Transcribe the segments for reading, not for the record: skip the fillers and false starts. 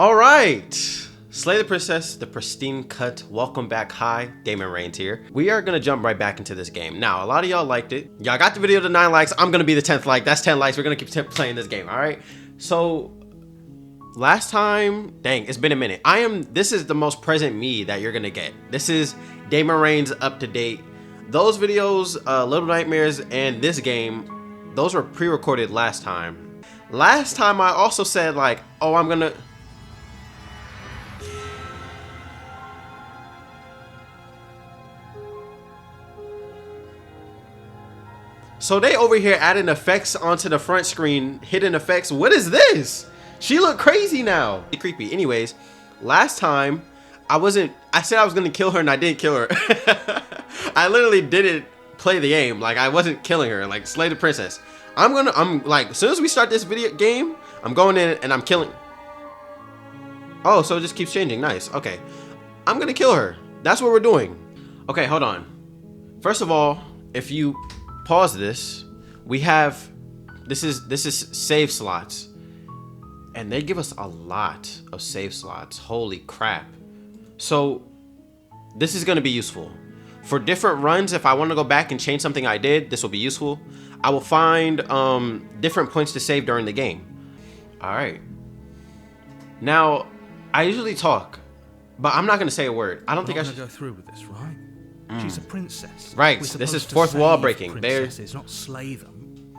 All right. Slay the Princess, the pristine cut. Welcome back. Hi, DamonReigns here. We are going to jump right back into this game. Now, a lot of y'all liked it. Y'all got the video to 9 likes. I'm going to be the 10th like. That's 10 likes. We're going to keep playing this game. All right. So last time, dang, it's been a minute. This is the most present me that you're going to get. This is DamonReigns up to date. Those videos, Little Nightmares and this game, those were pre-recorded last time. Last time I also said like, oh, I'm going to... So they over here adding effects onto the front screen, hidden effects. What is this? She look crazy now. Creepy. Anyways, last time I said I was gonna kill her and I didn't kill her. I literally didn't play the game. Like I wasn't killing her, like slay the princess. I'm like, as soon as we start this video game, I'm going in and I'm killing. Oh, so it just keeps changing. Nice. Okay. I'm gonna kill her. That's what we're doing. Okay, hold on. First of all, if you pause this, we have this is save slots, and they give us a lot of save slots. Holy crap. So this is going to be useful for different runs. If I want to go back and change something I did, this will be useful. I will find different points to save during the game. All right, now I usually talk, but I'm not going to say a word. I don't think I should go through with this, right? She's a princess. Right, this is fourth wall breaking. Princesses, not slay them.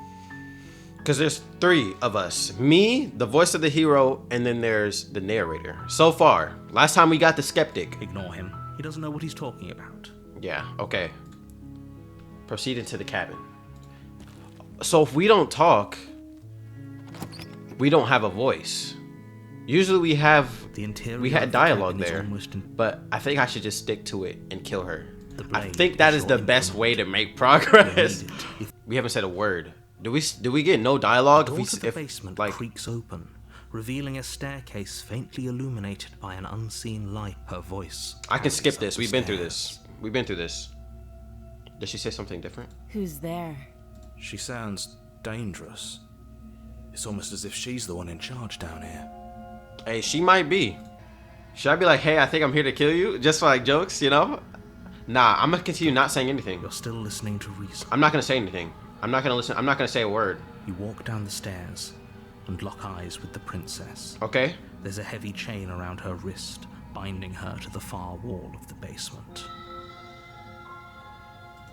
Because there's 3 of us. Me, the voice of the hero, and then there's the narrator. So far, last time we got the skeptic. Ignore him. He doesn't know what he's talking about. Yeah, okay. Proceed into the cabin. So if we don't talk, we don't have a voice. Usually we have... we had dialogue there, but I think I should just stick to it and kill her. I think that is the best way to make progress. We haven't said a word. Do we get no dialogue? The door to the basement creaks open, revealing a staircase faintly illuminated by an unseen light. Her voice. I can skip this. We've been through this. We've been through this. Did she say something different? Who's there? She sounds dangerous. It's almost as if she's the one in charge down here. Hey, she might be. Should I be like, hey, I think I'm here to kill you? Just for like jokes, you know? Nah, I'm gonna continue not saying anything. You're still listening to reason. I'm not gonna say anything. I'm not gonna listen. I'm not gonna say a word. You walk down the stairs and lock eyes with the princess. Okay. There's a heavy chain around her wrist, binding her to the far wall of the basement.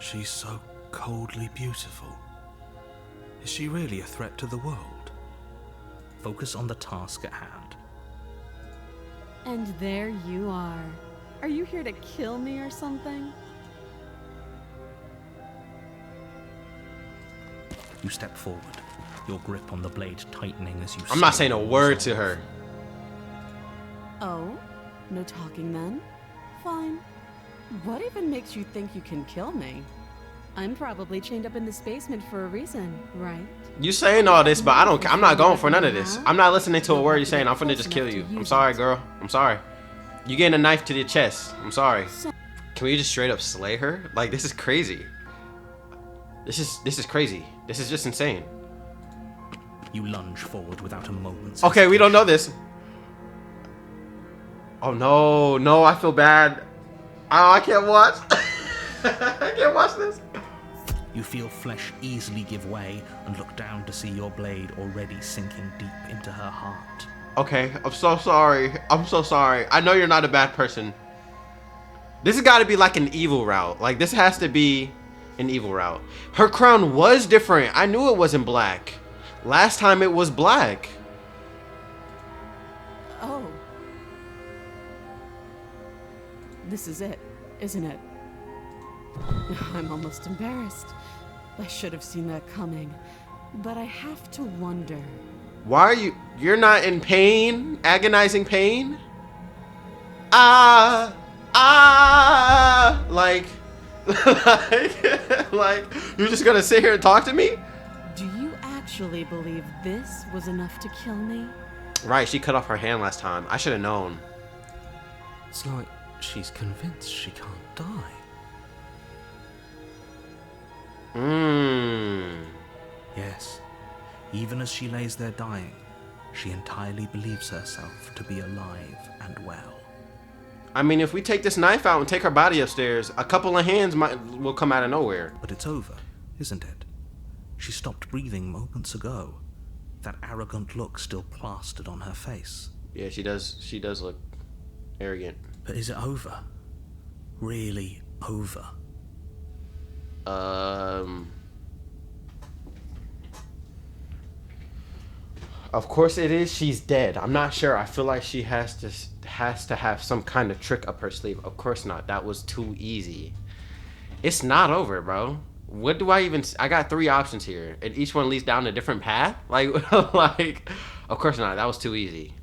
She's so coldly beautiful. Is she really a threat to the world? Focus on the task at hand. And there you are. Are you here to kill me or something? You step forward, your grip on the blade tightening as you... I'm not saying a word to her. Oh? No talking then? Fine. What even makes you think you can kill me? I'm probably chained up in this basement for a reason, right? You saying all this, but I'm not going for none of this. I'm not listening to a word you're saying. I'm finna just kill you. I'm sorry, girl. I'm sorry. You getting a knife to the chest. I'm sorry. Can we just straight up slay her? Like, this is crazy. This is crazy. This is just insane. You lunge forward without a moment's Okay, we don't know this. Oh no, I feel bad. Oh, I can't watch. I can't watch this. You feel flesh easily give way and look down to see your blade already sinking deep into her heart. Okay, I'm so sorry. I'm so sorry. I know you're not a bad person. This has got to be like an evil route. Like, this has to be an evil route. Her crown was different. I knew it wasn't black. Last time it was black. Oh. This is it, isn't it? I'm almost embarrassed. I should have seen that coming. But I have to wonder. Why are you're not in pain? Agonizing pain? Like, like, you're just gonna sit here and talk to me? Do you actually believe this was enough to kill me? Right, she cut off her hand last time. I should have known. It's like she's convinced she can't die. Mmm. Yes, even as she lays there dying, She entirely believes herself to be alive and well. I mean, if we take this knife out and take her body upstairs, a couple of hands will come out of nowhere. But it's over, isn't it? She stopped breathing moments ago. That arrogant look still plastered on her face. Yeah, she does look arrogant. But is it over? Really over? Of course it is. She's dead. I'm not sure. I feel like she has to have some kind of trick up her sleeve. Of course not. That was too easy. It's not over, bro. What do I even... I got 3 options here, and each one leads down a different path? Like, of course not. That was too easy.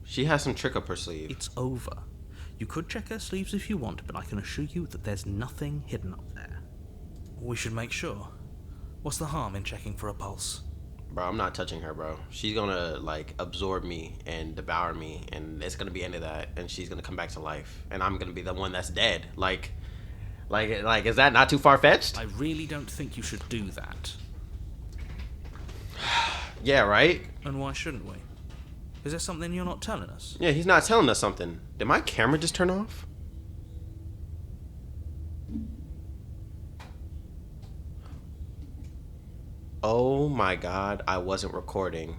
She has some trick up her sleeve. It's over. You could check her sleeves if you want, but I can assure you that there's nothing hidden up there. We should make sure. What's the harm in checking for a pulse? Bro, I'm not touching her, bro. She's gonna, like, absorb me and devour me, and it's gonna be end of that, and she's gonna come back to life, and I'm gonna be the one that's dead. Like, is that not too far-fetched? I really don't think you should do that. Yeah, right? And why shouldn't we? Is there something you're not telling us? Yeah, he's not telling us something. Did my camera just turn off? Oh my god, I wasn't recording.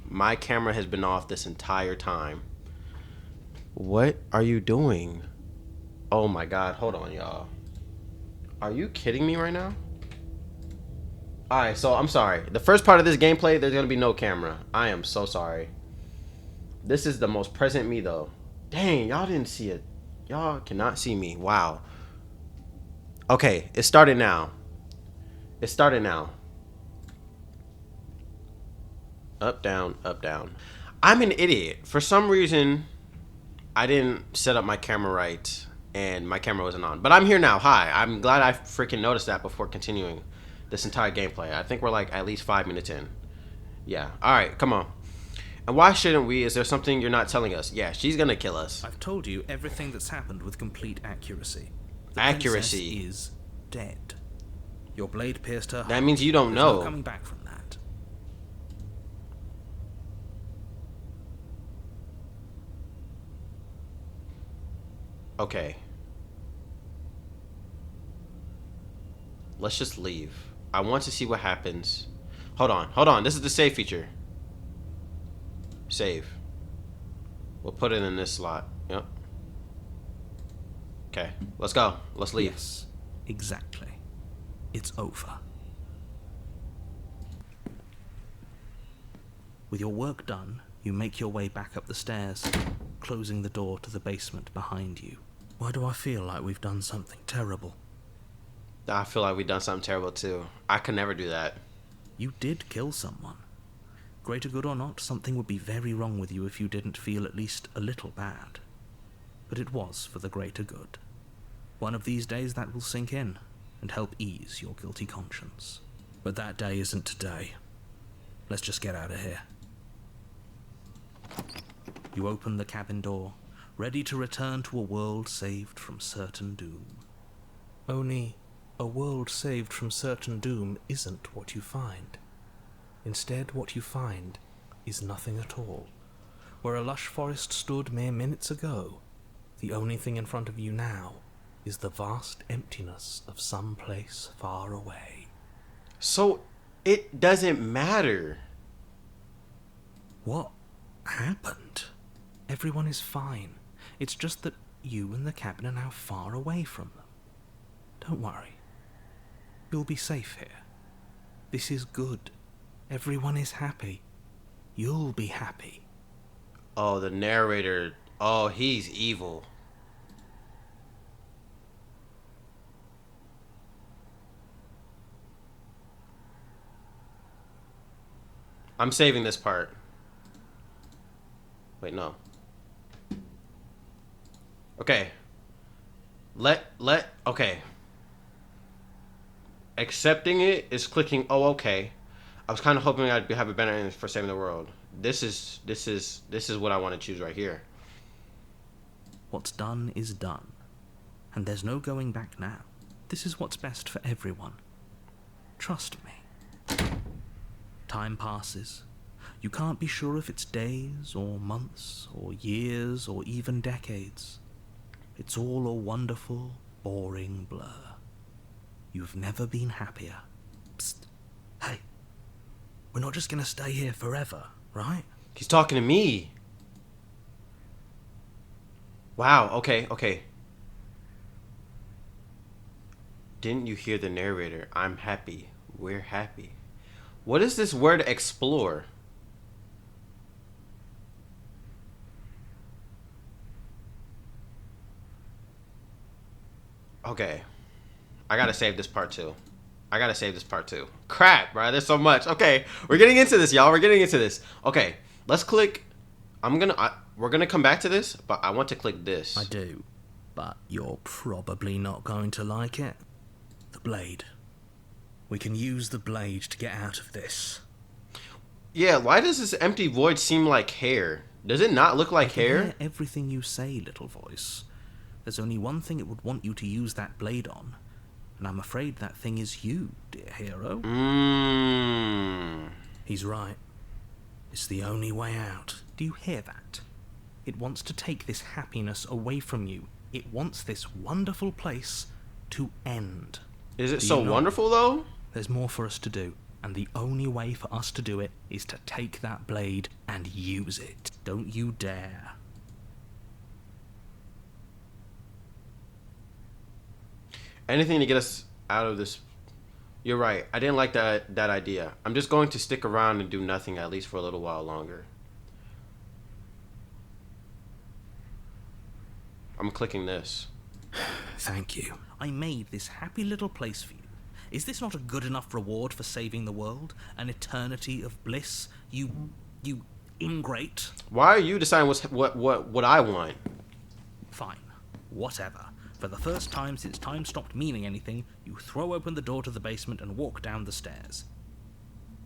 My camera has been off this entire time. What are you doing? Oh my god, hold on, y'all. Are you kidding me right now? Alright, so I'm sorry. The first part of this gameplay, there's gonna be no camera. I am so sorry. This is the most present me, though. Dang, y'all didn't see it. Y'all cannot see me. Wow. Okay, it started now. It started now. Up, down, up, down. I'm an idiot. For some reason, I didn't set up my camera right, and my camera wasn't on. But I'm here now. Hi. I'm glad I freaking noticed that before continuing this entire gameplay. I think we're like at least 5 minutes in. Yeah. All right, come on. And why shouldn't we? Is there something you're not telling us? Yeah, she's gonna kill us. I've told you everything that's happened with complete accuracy. The Accuracy princess is dead. Your blade pierced her heart. That means you don't There's know. no coming back from that. Okay. Let's just leave. I want to see what happens. Hold on, hold on. This is the save feature. Save. We'll put it in this slot. Yep. Okay, let's go. Let's leave. Yes, exactly. It's over. With your work done, you make your way back up the stairs, closing the door to the basement behind you. Why do I feel like we've done something terrible? I feel like we've done something terrible too. I could never do that. You did kill someone. Greater good or not, something would be very wrong with you if you didn't feel at least a little bad. But it was for the greater good. One of these days that will sink in and help ease your guilty conscience. But that day isn't today. Let's just get out of here. You open the cabin door, ready to return to a world saved from certain doom. Only a world saved from certain doom isn't what you find. Instead, what you find is nothing at all. Where a lush forest stood mere minutes ago, the only thing in front of you now is the vast emptiness of some place far away. So, it doesn't matter. What happened? Everyone is fine. It's just that you and the cabin are now far away from them. Don't worry. You'll be safe here. This is good. Everyone is happy. You'll be happy. Oh, the narrator. Oh, he's evil. I'm saving this part. Wait, no. Okay. Okay. Accepting it is clicking, oh, okay. I was kind of hoping I'd have a better ending for saving the world. This is what I want to choose right here. What's done is done. And there's no going back now. This is what's best for everyone. Trust me. Time passes. You can't be sure if it's days, or months, or years, or even decades. It's all a wonderful, boring blur. You've never been happier. Psst. Hey, we're not just gonna stay here forever, right? He's talking to me. Wow, okay. Didn't you hear the narrator? I'm happy. We're happy. What is this word explore? Okay. I gotta save this part too. Crap, bro. There's so much. Okay. We're getting into this, y'all. We're getting into this. Okay. Let's click. We're gonna come back to this, but I want to click this. I do. But you're probably not going to like it. The blade. We can use the blade to get out of this. Yeah, why does this empty void seem like hair? Does it not look like hair? Hear everything you say, little voice. There's only one thing it would want you to use that blade on, and I'm afraid that thing is you, dear hero. He's right. It's the only way out. Do you hear that? It wants to take this happiness away from you. It wants this wonderful place to end. Is it so wonderful, though? There's more for us to do, and the only way for us to do it is to take that blade and use it. Don't you dare. Anything to get us out of this. You're right. I didn't like that idea. I'm just going to stick around and do nothing, at least for a little while longer. I'm clicking this. Thank you. I made this happy little place for you. Is this not a good enough reward for saving the world? An eternity of bliss? You ingrate. Why are you deciding what I want? Fine. Whatever. For the first time since time stopped meaning anything, you throw open the door to the basement and walk down the stairs.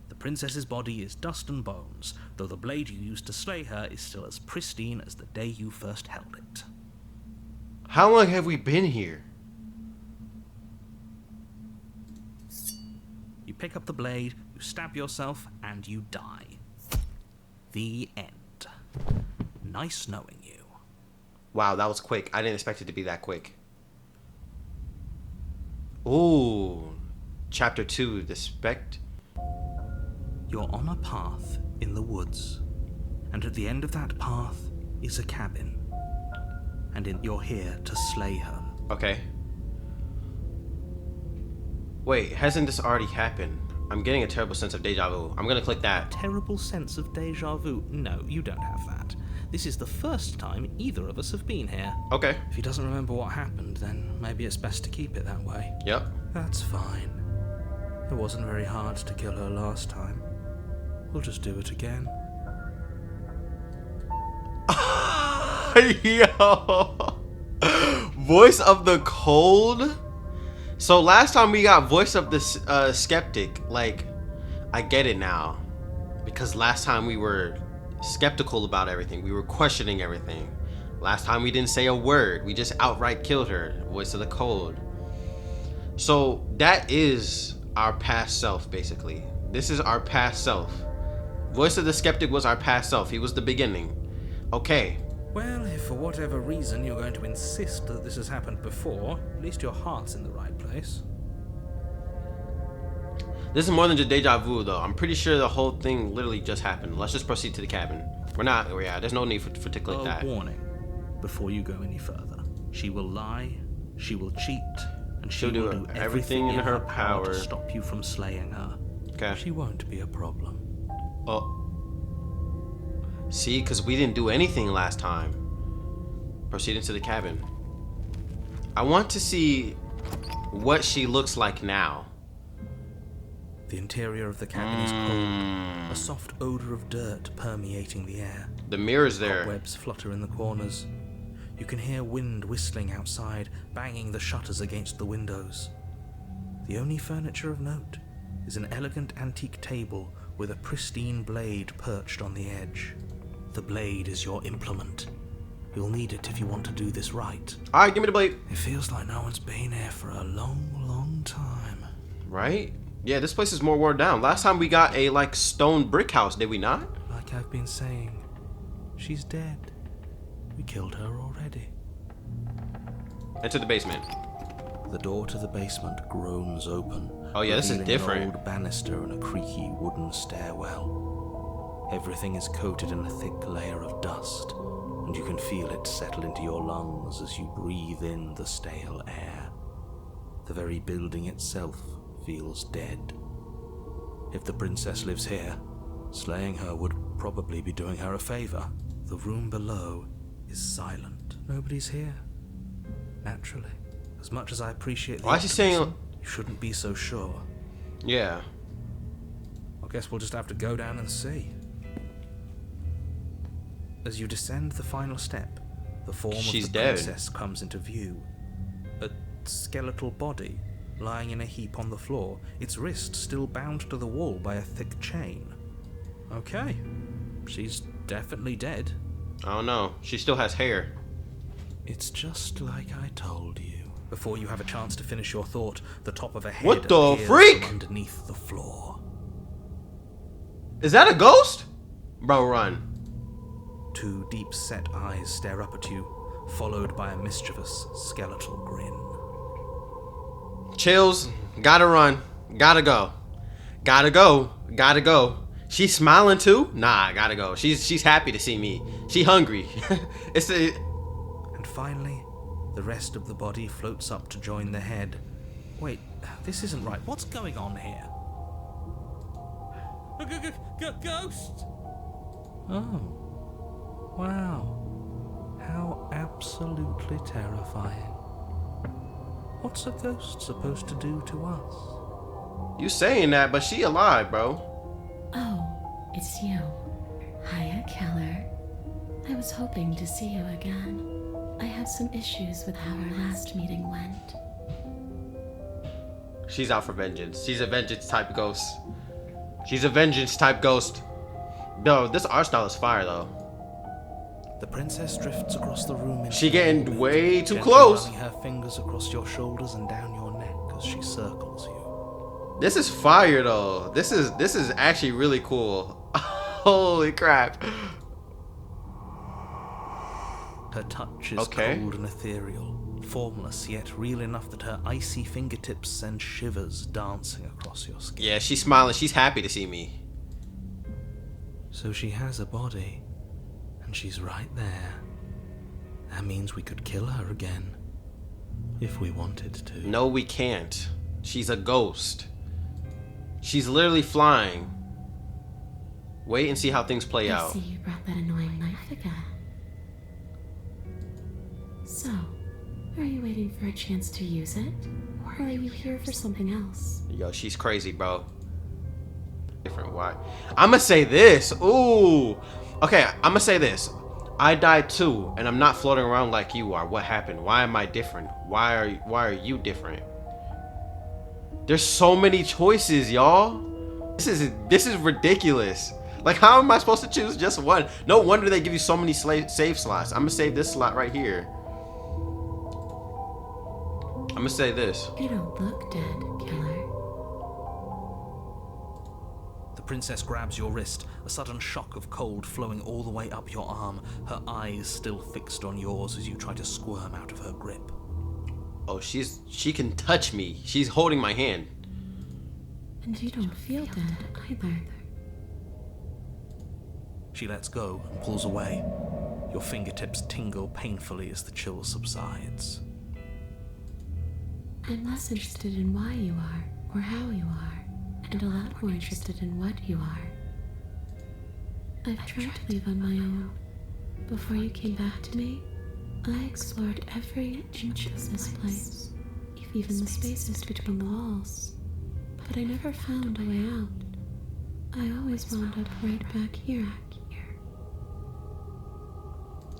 The princess's body is dust and bones, though the blade you used to slay her is still as pristine as the day you first held it. How long have we been here? You pick up the blade, you stab yourself, and you die. The end. Nice knowing you. Wow, that was quick. I didn't expect it to be that quick. Ooh. Chapter 2, the Spect. You're on a path in the woods, and at the end of that path is a cabin. And you're here to slay her. Okay. Wait, hasn't this already happened? I'm getting a terrible sense of deja vu. I'm gonna click that. Terrible sense of deja vu? No, you don't have that. This is the first time either of us have been here. Okay. If he doesn't remember what happened, then maybe it's best to keep it that way. Yep. That's fine. It wasn't very hard to kill her last time. We'll just do it again. Yo. Voice of the Cold? So last time we got Voice of the Skeptic. Like, I get it now. Because last time we were skeptical about everything. We were questioning everything. Last time we didn't say a word. We just outright killed her. Voice of the Cold. So that is our past self, basically. This is our past self. Voice of the Skeptic was our past self. He was the beginning. Okay. Well, if for whatever reason you're going to insist that this has happened before, at least your heart's in the right place. This is more than just deja vu, though. I'm pretty sure the whole thing literally just happened. Let's just proceed to the cabin. We're not, yeah, there's no need for to click that. Warning, before you go any further. She will lie, she will cheat, and she'll do everything in her power to stop you from slaying her. Okay. She won't be a problem. Oh. See, because we didn't do anything last time. Proceed into the cabin. I want to see what she looks like now. The interior of the cabin is cold, a soft odor of dirt permeating the air. The mirror's there. Cobwebs flutter in the corners. You can hear wind whistling outside, banging the shutters against the windows. The only furniture of note is an elegant antique table with a pristine blade perched on the edge. The blade is your implement. You'll need it if you want to do this right. Alright, give me the blade. It feels like no one's been here for a long, long time. Right? Yeah, this place is more worn down. Last time we got a, like, stone brick house, did we not? Like I've been saying, she's dead. We killed her already. Into the basement. The door to the basement groans open. Oh yeah, this is revealing different. An old banister and a creaky wooden stairwell. Everything is coated in a thick layer of dust, and you can feel it settle into your lungs as you breathe in the stale air. The very building itself feels dead. If the princess lives here, slaying her would probably be doing her a favor. The room below is silent. Nobody's here. Naturally. As much as I appreciate the Why is she saying... you shouldn't be so sure. Yeah. I guess we'll just have to go down and see. As you descend the final step, the form of the princess comes into view. A skeletal body lying in a heap on the floor, its wrist still bound to the wall by a thick chain. Okay, she's definitely dead. I don't know. She still has hair. It's just like I told you. Before you have a chance to finish your thought, the top of a head What the appears freak? from underneath the floor. Is that a ghost? Bro, run. Two deep-set eyes stare up at you, followed by a mischievous skeletal grin. Chills. Gotta run. Gotta go. Gotta go. Gotta go. She's smiling too? Nah, gotta go. She's happy to see me. She hungry. And finally, the rest of the body floats up to join the head. Wait, this isn't right. What's going on here? Ghost! Oh. Wow. How absolutely terrifying. What's a ghost supposed to do to us? You saying that, but she alive, bro. Oh, it's you. Hiya, Keller. I was hoping to see you again. I have some issues with how our last meeting went. She's out for vengeance. She's a vengeance type ghost. She's a vengeance type ghost. Yo, this art style is fire though. The princess drifts across the room. She getting way too gently close. Running her fingers across your shoulders and down your neck as she circles you. This is fire though. This is actually really cool. Holy crap. Her touch is Okay. cold and ethereal, formless yet real enough that her icy fingertips send shivers dancing across your skin. Yeah, she's smiling. She's happy to see me. So she has a body, and she's right there. That means we could kill her again, if we wanted to. No, we can't. She's a ghost. She's literally flying. Wait and see how things play I out. see you brought that annoying knife again. So, are you waiting for a chance to use it? Or are you here for something else? Yo, she's crazy, bro. Different. Why? I'ma say this. Ooh. Okay, I'ma say this. I died too, and I'm not floating around like you are. What happened? Why am I different? Why are you different? There's so many choices, y'all. This is ridiculous. Like, how am I supposed to choose just one? No wonder they give you so many save slots. I'm gonna save this slot right here. I'm gonna say this. You don't look dead, Killer. The princess grabs your wrist, a sudden shock of cold flowing all the way up your arm, her eyes still fixed on yours as you try to squirm out of her grip. Oh, she can touch me. She's holding my hand. And you don't feel dead either. She lets go and pulls away. Your fingertips tingle painfully as the chill subsides. I'm less interested in why you are, or how you are, and a lot more interested in what you are. I've tried to leave on my own. Before you came back to me, I explored every inch of this place, even the spaces between the walls. But I never found a way out. I always wound up right back here.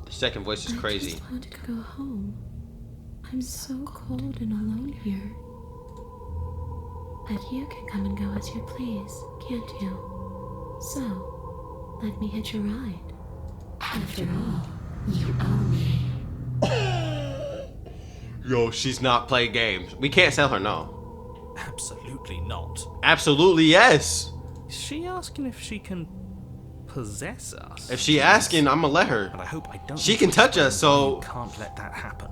The second voice is crazy. I just want to go home. I'm so cold and alone here. But you can come and go as you please, can't you? So, let me hitch a ride. After all, you owe me. Yo, she's not playing games. We can't tell her no. Absolutely not. Absolutely yes. Is she asking if she can possess us? If she asking, I'm gonna let her. But I hope I don't. She can touch us, so you can't let that happen.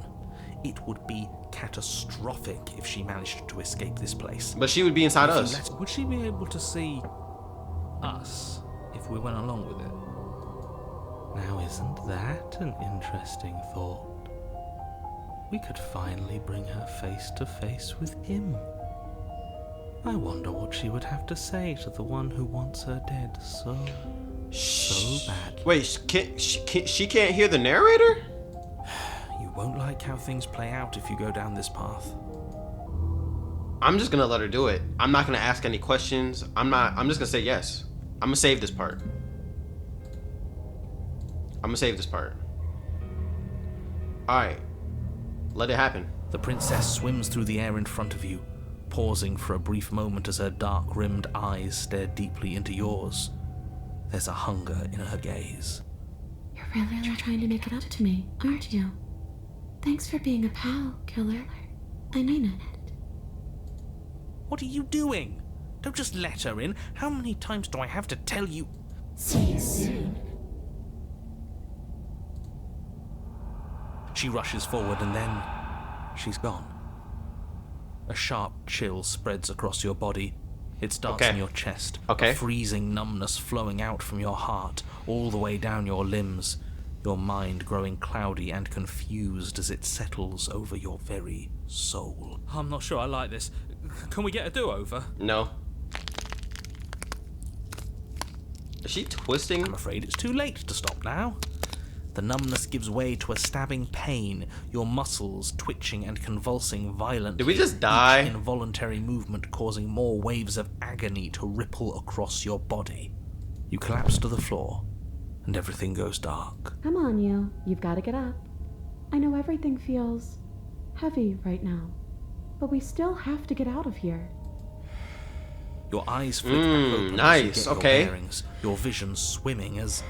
It would be catastrophic if she managed to escape this place. But she would be inside us. Would she be able to see us if we went along with it? Now, isn't that an interesting thought? We could finally bring her face to face with him. I wonder what she would have to say to the one who wants her dead so badly. Wait, she can't hear the narrator? You won't like how things play out if you go down this path. I'm just gonna let her do it. I'm not gonna ask any questions. I'm just gonna say yes. I'm gonna save this part. Alright. Let it happen. The princess swims through the air in front of you, pausing for a brief moment as her dark-rimmed eyes stare deeply into yours. There's a hunger in her gaze. You're really trying to make it up to me, aren't you? Thanks for being a pal, killer. I mean it. What are you doing? Don't just let her in. How many times do I have to tell you? See you soon. She rushes forward and then she's gone. A sharp chill spreads across your body. It starts in your chest. A freezing numbness flowing out from your heart, all the way down your limbs. Your mind growing cloudy and confused as it settles over your very soul. I'm not sure I like this. Can we get a do-over? No. Is she twisting? I'm afraid it's too late to stop now. The numbness gives way to a stabbing pain, your muscles twitching and convulsing violently. Did we just die? Each involuntary movement causing more waves of agony to ripple across your body. You collapse to the floor, and everything goes dark. Come on, you. You've got to get up. I know everything feels heavy right now, but we still have to get out of here. Your eyes flick back open nice. as you get your bearings, your vision swimming as...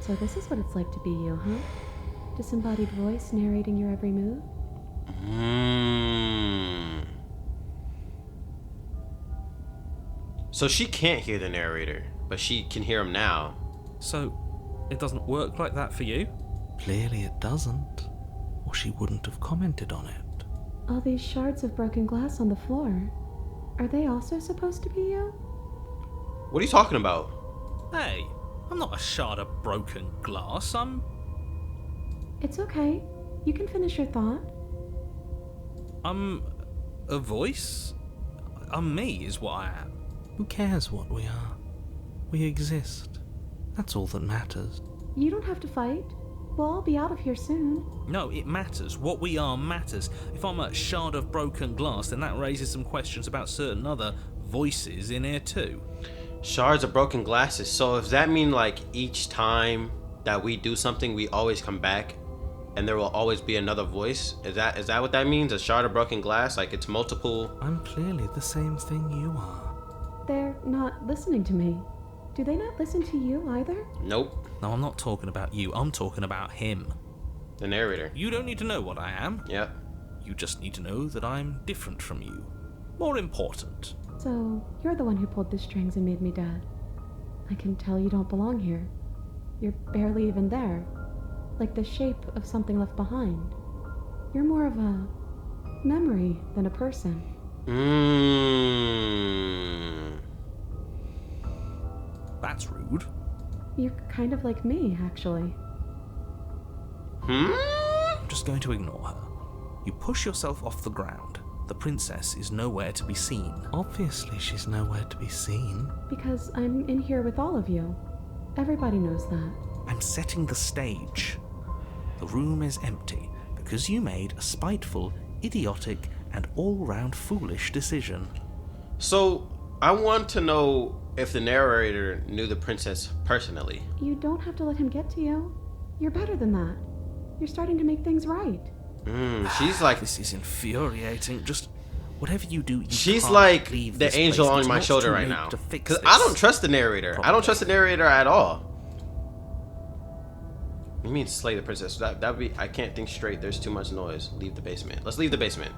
So this is what it's like to be you, huh? Disembodied voice narrating your every move? So she can't hear the narrator, but she can hear him now. So, it doesn't work like that for you? Clearly it doesn't, or she wouldn't have commented on it. All these shards of broken glass on the floor, are they also supposed to be you? What are you talking about? Hey, I'm not a shard of broken glass, I'm... It's okay. You can finish your thought. I'm a voice? I'm me is what I am. Who cares what we are? We exist. That's all that matters. You don't have to fight. We'll all be out of here soon. No, it matters. What we are matters. If I'm a shard of broken glass, then that raises some questions about certain other voices in here too. Shards of broken glasses. So does that mean like each time that we do something, we always come back and there will always be another voice? Is that what that means? A shard of broken glass? Like it's multiple? I'm clearly the same thing you are. They're not listening to me. Do they not listen to you either? Nope. No, I'm not talking about you. I'm talking about him. The narrator. You don't need to know what I am. Yep. You just need to know that I'm different from you. More important. So, you're the one who pulled the strings and made me dead. I can tell you don't belong here. You're barely even there. Like the shape of something left behind. You're more of a memory than a person. That's rude. You're kind of like me, actually. I'm just going to ignore her. You push yourself off the ground. The princess is nowhere to be seen. Obviously, she's nowhere to be seen. Because I'm in here with all of you. Everybody knows that. I'm setting the stage. The room is empty because you made a spiteful, idiotic, and all-round foolish decision. So, I want to know if the narrator knew the princess personally. You don't have to let him get to you. You're better than that. You're starting to make things right. She's like... This is infuriating. Just whatever you do, she's can't like leave the this angel place. on It's my not shoulder too right late now. to fix Because this. I don't trust the narrator. I don't trust the narrator at all. You mean slay the princess? That'd be... I can't think straight. There's too much noise. Leave the basement. Let's leave the basement.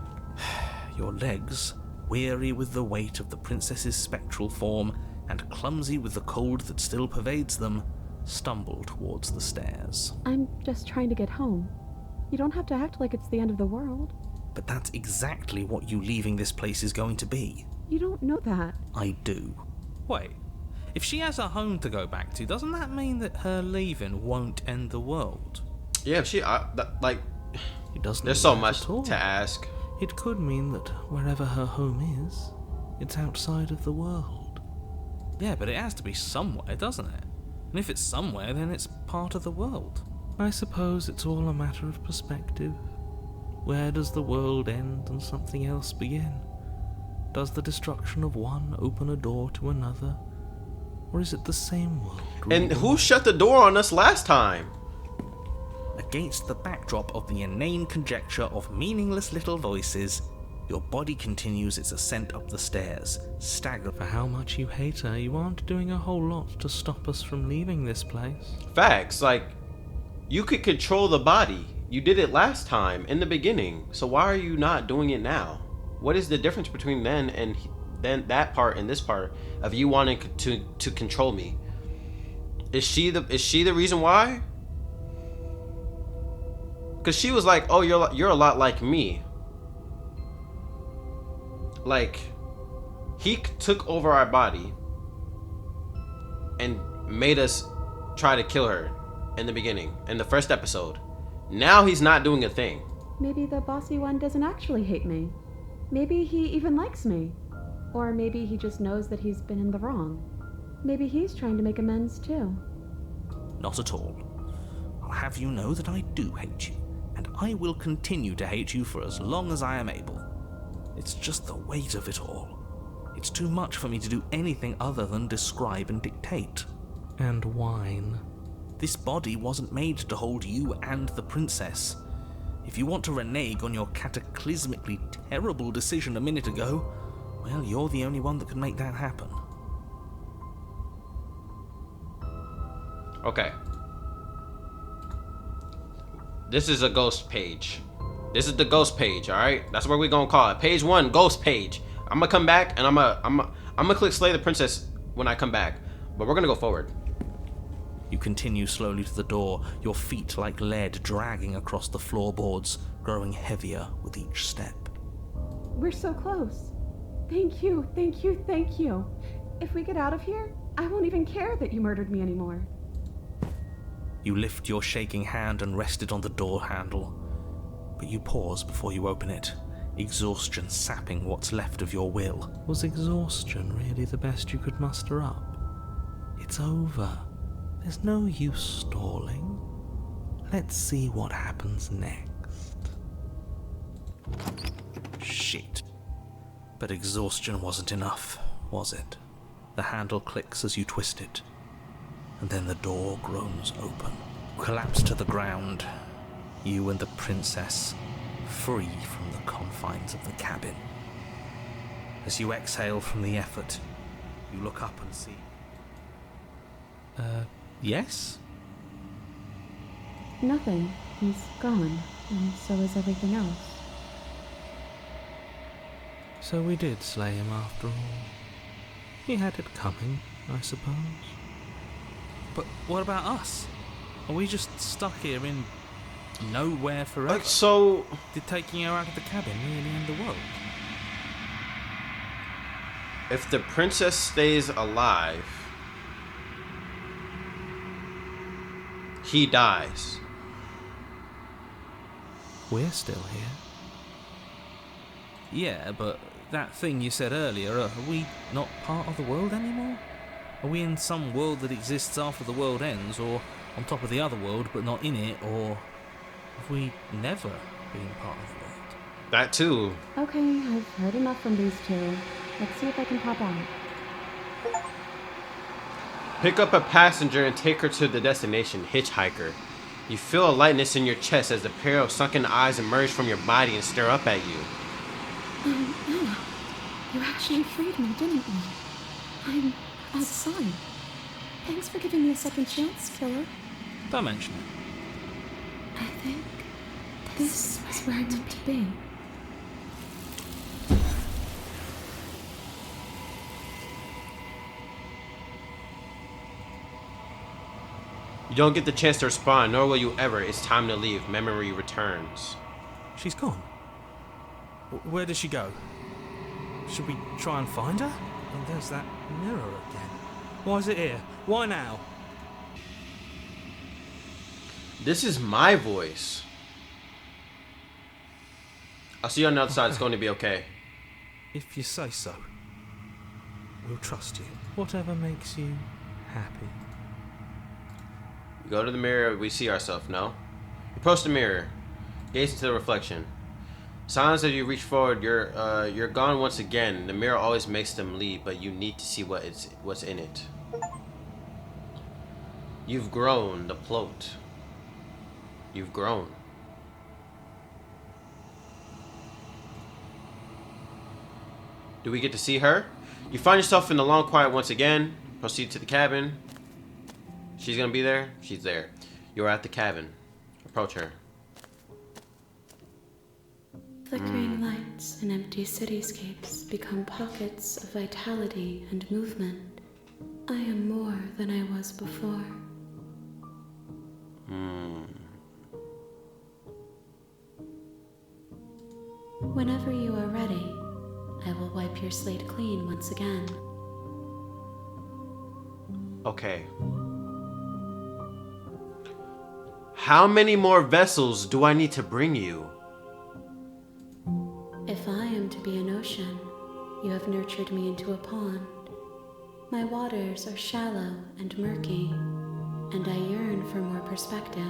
Your legs weary with the weight of the princess's spectral form and clumsy with the cold that still pervades them, stumble towards the stairs. I'm just trying to get home. You don't have to act like it's the end of the world. But that's exactly what you leaving this place is going to be. You don't know that. I do. Wait, if she has a home to go back to, doesn't that mean that her leaving won't end the world? Yeah, like, It doesn't there's mean so that much at all. to ask. It could mean that wherever her home is, it's outside of the world. Yeah, but it has to be somewhere, doesn't it? And if it's somewhere, then it's part of the world. I suppose it's all a matter of perspective. Where does the world end and something else begin? Does the destruction of one open a door to another? Or is it the same world? And who shut the door on us last time? Against the backdrop of the inane conjecture of meaningless little voices, your body continues its ascent up the stairs, staggered. For how much you hate her, you aren't doing a whole lot to stop us from leaving this place. Facts, like, you could control the body. You did it last time in the beginning. So why are you not doing it now? What is the difference between then that part and this part of you wanting to control me? Is she the reason why? Cause she was like, "Oh, you're a lot like me." Like, he took over our body and made us try to kill her in the beginning, in the first episode. Now he's not doing a thing. Maybe the bossy one doesn't actually hate me. Maybe he even likes me. Or maybe he just knows that he's been in the wrong. Maybe he's trying to make amends too. Not at all. I'll have you know that I do hate you, and I will continue to hate you for as long as I am able. It's just the weight of it all. It's too much for me to do anything other than describe and dictate. And whine. This body wasn't made to hold you and the princess. If you want to renege on your cataclysmically terrible decision a minute ago, well, you're the only one that can make that happen. Okay. This is a ghost page. This is the ghost page, all right? That's what we're gonna call it. Page 1, ghost page. I'm gonna come back and I'm gonna click slay the princess when I come back. But we're gonna go forward. You continue slowly to the door, your feet like lead dragging across the floorboards, growing heavier with each step. We're so close. Thank you, thank you, thank you. If we get out of here, I won't even care that you murdered me anymore. You lift your shaking hand and rest it on the door handle, but you pause before you open it, exhaustion sapping what's left of your will. Was exhaustion really the best you could muster up? It's over. There's no use stalling. Let's see what happens next. Shit. But exhaustion wasn't enough, was it? The handle clicks as you twist it, and then the door groans open. Collapse to the ground, you and the princess, free from the confines of the cabin. As you exhale from the effort, you look up and see... yes? Nothing. He's gone, and so is everything else. So we did slay him after all. He had it coming, I suppose. But what about us? Are we just stuck here in nowhere forever? Like, so Did taking her out of the cabin really end the world? if the princess stays alive, he dies. We're still here. Yeah, but that thing you said earlier, are we not part of the world anymore? Are we in some world that exists after the world ends, or on top of the other world but not in it, or have we never been part of the world? That too. Okay, I've heard enough from these two. Let's see if I can pop out. Pick up a passenger and take her to the destination, hitchhiker. You feel a lightness in your chest as a pair of sunken eyes emerge from your body and stare up at you. Ella, you actually freed me, didn't you? I'm outside. Thanks for giving me a second chance, killer. Don't mention it. I think this is where I'm meant to be. don't get the chance to respond, nor will you ever. It's time to leave. Memory returns. She's gone. Where did she go? Should we try and find her? Oh, there's that mirror again. Why is it here? Why now? This is my voice. I'll see you on the other side. It's going to be okay. If you say so. We'll trust you. Whatever makes you happy. We go to the mirror. We see ourselves. No. Approach the mirror. Gaze into the reflection. Silence as you reach forward. You're gone once again. The mirror always makes them leave, but you need to see what's in it. You've grown. The plot. You've grown. Do we get to see her? You find yourself in the long quiet once again. Proceed to the cabin. She's gonna be there. She's there. You're at the cabin. Approach her. Flickering lights and empty cityscapes become pockets of vitality and movement. I am more than I was before. Whenever you are ready, I will wipe your slate clean once again. Okay. How many more vessels do I need to bring you? If I am to be an ocean, you have nurtured me into a pond. My waters are shallow and murky, and I yearn for more perspective.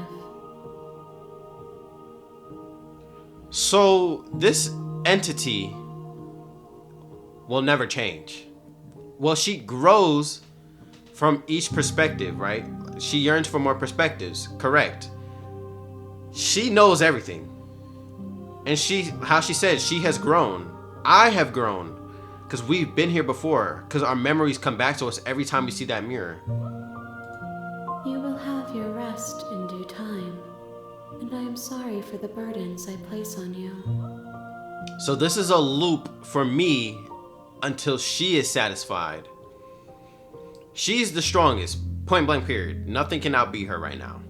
So this entity will never change. Well, she grows from each perspective, right? She yearns for more perspectives, correct. She knows everything. And how she said she has grown. I have grown. Because we've been here before. Because our memories come back to us every time we see that mirror. You will have your rest in due time. And I am sorry for the burdens I place on you. So this is a loop for me until she is satisfied. She's the strongest. Point blank period. Nothing can outbeat her right now.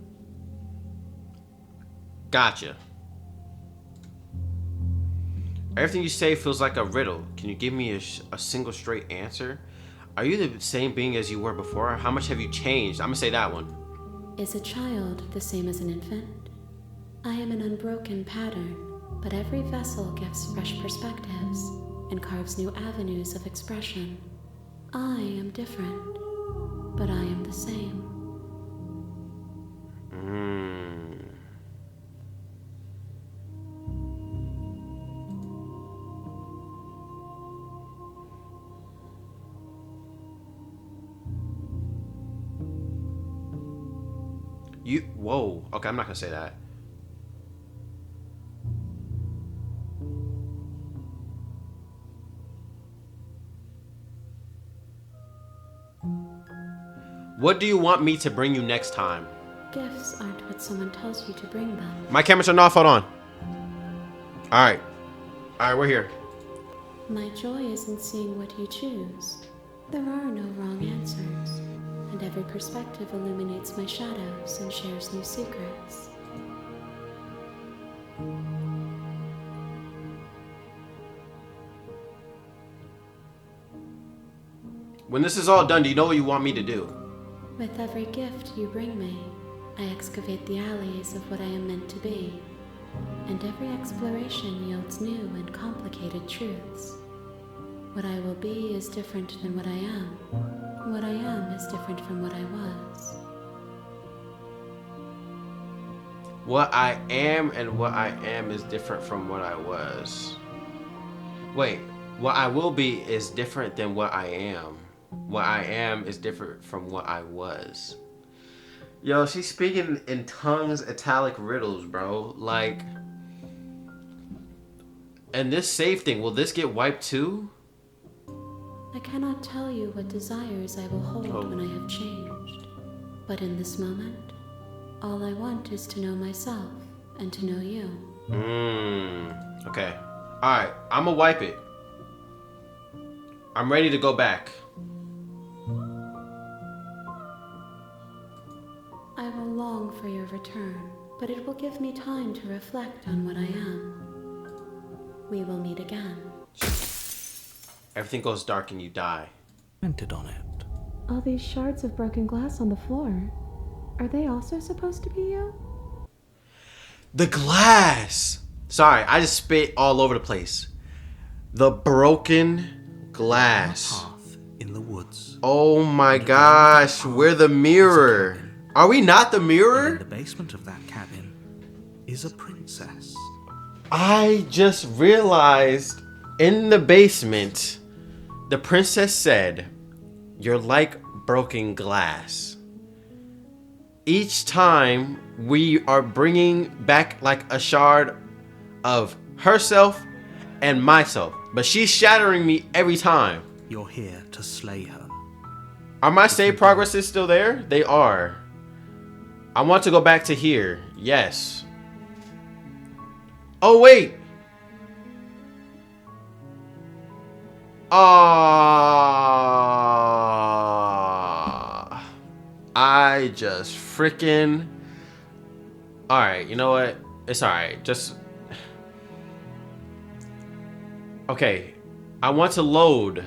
Gotcha. Everything you say feels like a riddle. Can you give me a single straight answer? Are you the same being as you were before? How much have you changed? I'm gonna say that one. Is a child the same as an infant? I am an unbroken pattern, but every vessel gives fresh perspectives and carves new avenues of expression. I am different, but I am the same. Whoa. Okay, I'm not gonna say that. What do you want me to bring you next time? Gifts aren't what someone tells you to bring them. My camera turned off. Hold on. Alright, we're here. My joy is in seeing what you choose. There are no wrong answers, and every perspective illuminates my shadows and shares new secrets. When this is all done, do you know what you want me to do? With every gift you bring me, I excavate the alleys of what I am meant to be, and every exploration yields new and complicated truths. What I will be is different than what I am. What I am is different from what I was. What I am and what I am is different from what I was. Wait, what I will be is different than what I am. What I am is different from what I was. Yo, she's speaking in tongues, italic riddles, bro. Like, and this save thing, will this get wiped too? I cannot tell you what desires I will hold when I have changed. But in this moment, all I want is to know myself and to know you. Okay. Alright, I'ma wipe it. I'm ready to go back. I will long for your return, but it will give me time to reflect on what I am. We will meet again. Everything goes dark and you die. Commented on it. All these shards of broken glass on the floor, are they also supposed to be you? The glass! Sorry, I just spit all over the place. The broken glass. Path in the woods. Oh my gosh, we're the mirror. Are we not the In mirror? the basement of that cabin is a princess. I just realized in the basement, the princess said, "You're like broken glass." Each time we are bringing back like a shard of herself and myself, but she's shattering me every time. You're here to slay her. Are my save progresses still there? They are. I want to go back to here. Yes. Oh, wait. I just freaking... Alright, you know what? It's alright. Just... Okay. I want to load.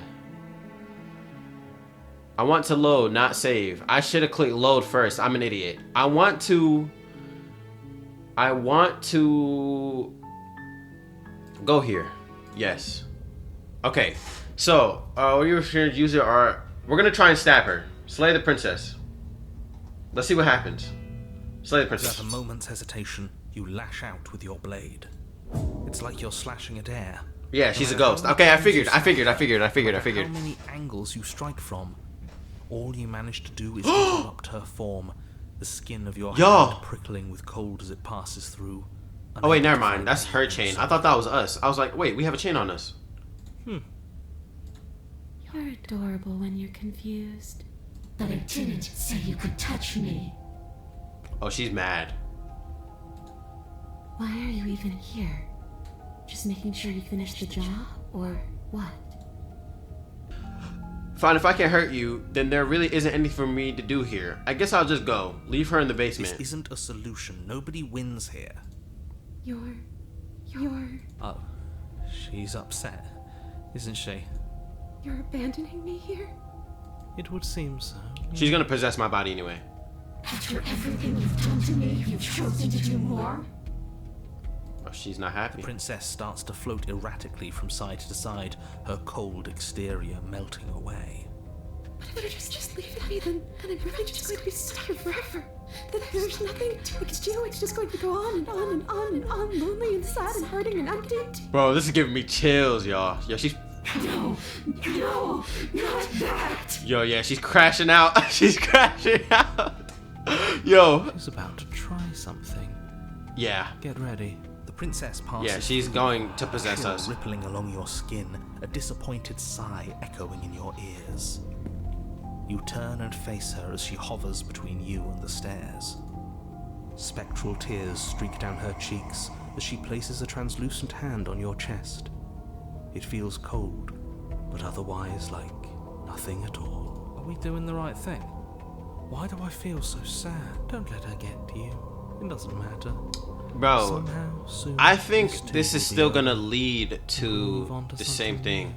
I want to load, not save. I should have clicked load first. I'm an idiot. I want to go here. Yes. Okay. So, we're going to use it. We're going to try and stab her. Slay the princess. Let's see what happens. Slay the princess. Without a moment's hesitation, you lash out with your blade. It's like you're slashing at air. Yeah, she's a ghost. Okay, I figured. How many angles you strike from, all you manage to do is interrupt her form, the skin of your hand prickling with cold as it passes through. Oh wait, never mind. That's her chain. I thought that was us. I was like, wait, we have a chain on us. You're adorable when you're confused. But I didn't say you could touch me. Oh, she's mad. Why are you even here? Just making sure you finish the job, or what? Fine, if I can't hurt you, then there really isn't anything for me to do here. I guess I'll just go. Leave her in the basement. This isn't a solution. Nobody wins here. You're... Oh, she's upset, isn't she? You're abandoning me here? It would seem so. She's gonna possess my body anyway. After everything you've done to me, you've chosen to do more? Oh, she's not happy. The princess starts to float erratically from side to side, her cold exterior melting away. But if you're just leaving me, then I'm really just going to be stuck here forever. Then there's nothing I can do. It's just going to go on and on and on and on, lonely and sad and hurting and empty. Bro, this is giving me chills, y'all. Yo, she's... No, not that. Yo, yeah, she's crashing out. She's crashing out. Yo. She's about to try something. Yeah. Get ready. The princess passes. Yeah, she's going to possess chill us. Rippling along your skin, a disappointed sigh echoing in your ears. You turn and face her as she hovers between you and the stairs. Spectral tears streak down her cheeks as she places a translucent hand on your chest. It feels cold, but otherwise like nothing at all. Are we doing the right thing? Why do I feel so sad? Don't let her get to you. It doesn't matter. Bro, Somehow, soon, I think too this is will still be gonna over. lead Move on to to the same something thing. new.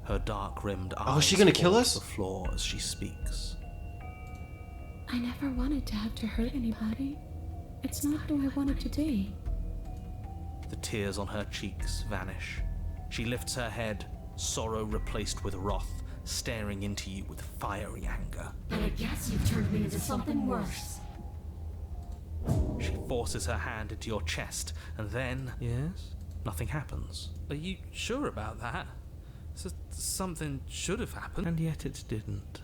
Her dark-rimmed eyes Oh, is she gonna kill fall us? to the floor as she speaks. I never wanted to have to hurt anybody. It's not who I wanted to be. The tears on her cheeks vanish. She lifts her head, sorrow replaced with wrath, staring into you with fiery anger. But I guess you've turned me into something worse. She forces her hand into your chest, and then... Yes? Nothing happens. Are you sure about that? Something should have happened. And yet it didn't.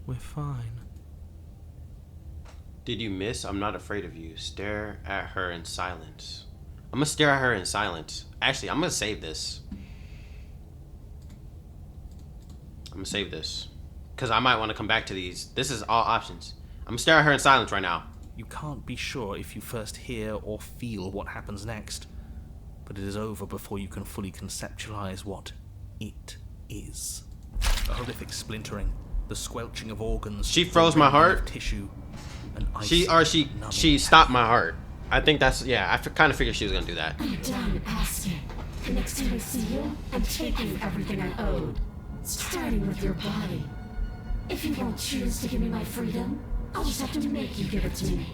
We're fine. Did you miss? I'm not afraid of you. Stare at her in silence. I'm gonna stare at her in silence. Actually, I'm gonna save this. I'm gonna save this. Because I might want to come back to these. This is all options. I'm gonna stare at her in silence right now. You can't be sure if you first hear or feel what happens next. But it is over before you can fully conceptualize what it is. A horrific splintering, the squelching of organs. She froze the my rending heart. of tissue. An icy, She stopped my heart. I think that's, yeah, I kind of figured she was gonna do that. I'm done asking. The next time I see you, I'm taking everything I owed. Starting with your body. If you won't choose to give me my freedom, I'll just have to make you give it to me.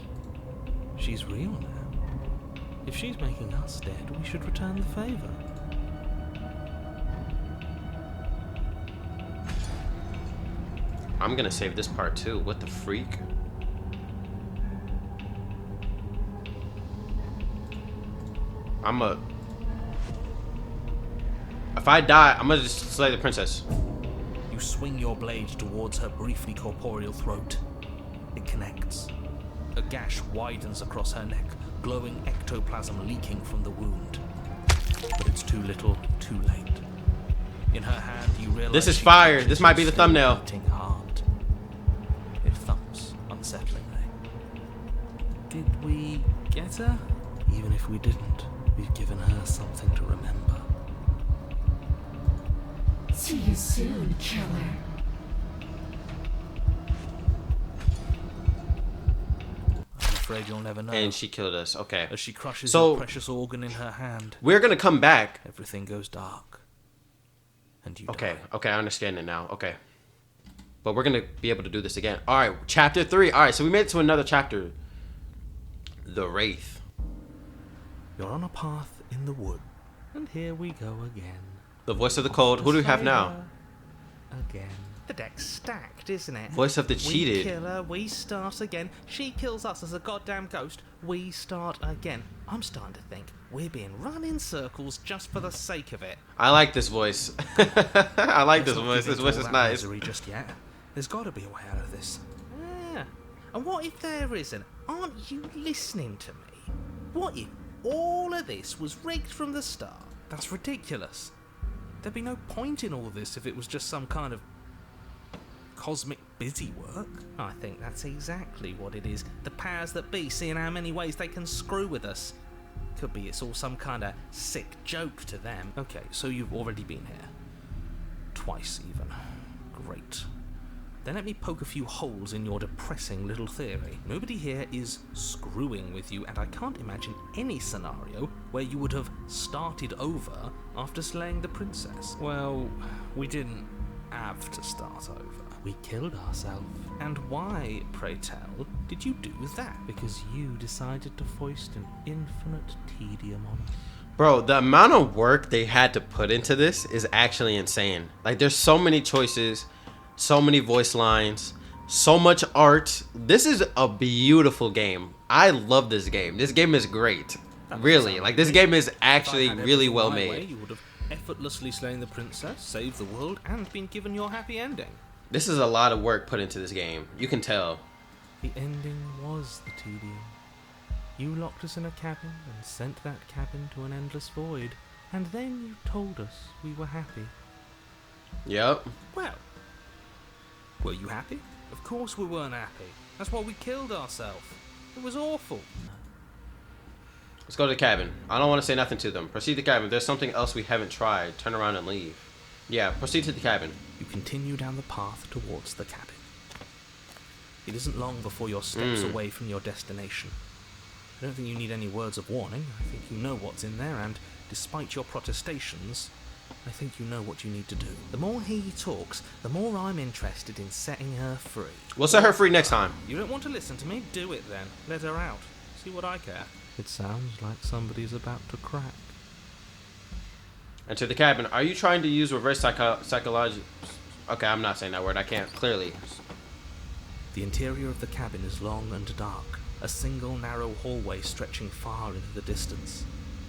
She's real now. If she's making us dead, we should return the favor. I'm gonna save this part too. What the freak? If I die, I'm gonna just slay the princess. You swing your blade towards her briefly corporeal throat. It connects. A gash widens across her neck, glowing ectoplasm leaking from the wound. But it's too little, too late. In her hand, you realize this is fire. This might be the thumbnail. Beating heart. It thumps unsettlingly. Did we get her? Even if we didn't, we've given her something to remember. See you soon, killer. I'm afraid you'll never know. And she killed us. Okay. As she crushes So- a precious organ in her hand, We're gonna come back. everything goes dark. And you Okay. die. Okay, I understand it now. Okay. But we're gonna be able to do this again. All right, chapter 3. All right, so we made it to another chapter. The Wraith. You're on a path in the wood. And here we go again. The voice of the cold. Who do we have now? Again. The deck's stacked, isn't it? Voice of the We cheated. kill her, we start again. She kills us as a goddamn ghost, we start again. I'm starting to think we're being run in circles just for the sake of it. I like this voice. I like this Let's not voice. give This in voice to is all that nice. misery just yet. There's got to be a way out of this. Yeah. And what if there isn't? Aren't you listening to me? What if all of this was rigged from the start? That's ridiculous. There'd be no point in all this if it was just some kind of cosmic busy work. I think that's exactly what it is. The powers that be seeing how many ways they can screw with us. Could be it's all some kind of sick joke to them. Okay, so you've already been here. Twice even. Great. Then let me poke a few holes in your depressing little theory. Nobody here is screwing with you, and I can't imagine any scenario where you would have started over after slaying the princess. Well, we didn't have to start over. We killed ourselves. And why, pray tell, did you do that? Because you decided to foist an infinite tedium on us. Bro, the amount of work they had to put into this is actually insane. Like, there's so many choices, so many voice lines, so much art. This is a beautiful game. I love this game. This game is great. Really, like, this game is actually really well made. You would have effortlessly slain the princess, saved the world, and been given your happy ending. This is a lot of work put into this game. You can tell. The ending was the tedium. You locked us in a cabin and sent that cabin to an endless void, and then you told us we were happy. Yep. Well, were you happy? Of course we weren't happy. That's why we killed ourselves. It was awful. Let's go to the cabin. I don't want to say nothing to them. Proceed to the cabin. If there's something else we haven't tried, turn around and leave. Yeah, proceed to the cabin. You continue down the path towards the cabin. It isn't long before you're steps away from your destination. I don't think you need any words of warning. I think you know what's in there, and despite your protestations, I think you know what you need to do. The more he talks, the more I'm interested in setting her free. We'll set her free next time. You don't want to listen to me? Do it then. Let her out. See what I care. It sounds like somebody's about to crack. Enter the cabin. Are you trying to use reverse psychology? Okay, I'm not saying that word. I can't clearly. The interior of the cabin is long and dark, a single narrow hallway stretching far into the distance.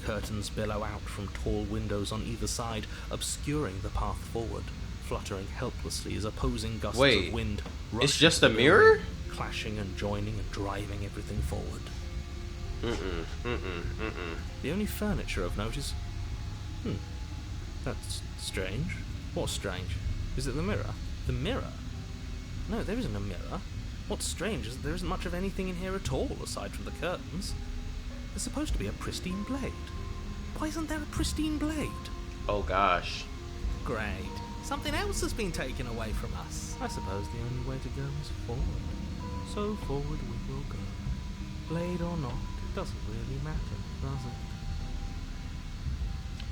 Curtains billow out from tall windows on either side, obscuring the path forward, fluttering helplessly as opposing gusts Wait, of wind rush it's just into a the mirror? room, clashing and joining and driving everything forward. The only furniture of note is... That's strange. What's strange? Is it the mirror? The mirror? No, there isn't a mirror. What's strange is that there isn't much of anything in here at all, aside from the curtains. There's supposed to be a pristine blade. Why isn't there a pristine blade? Oh gosh. Great. Something else has been taken away from us. I suppose the only way to go is forward. So forward we will go. Blade or not, it doesn't really matter, does it?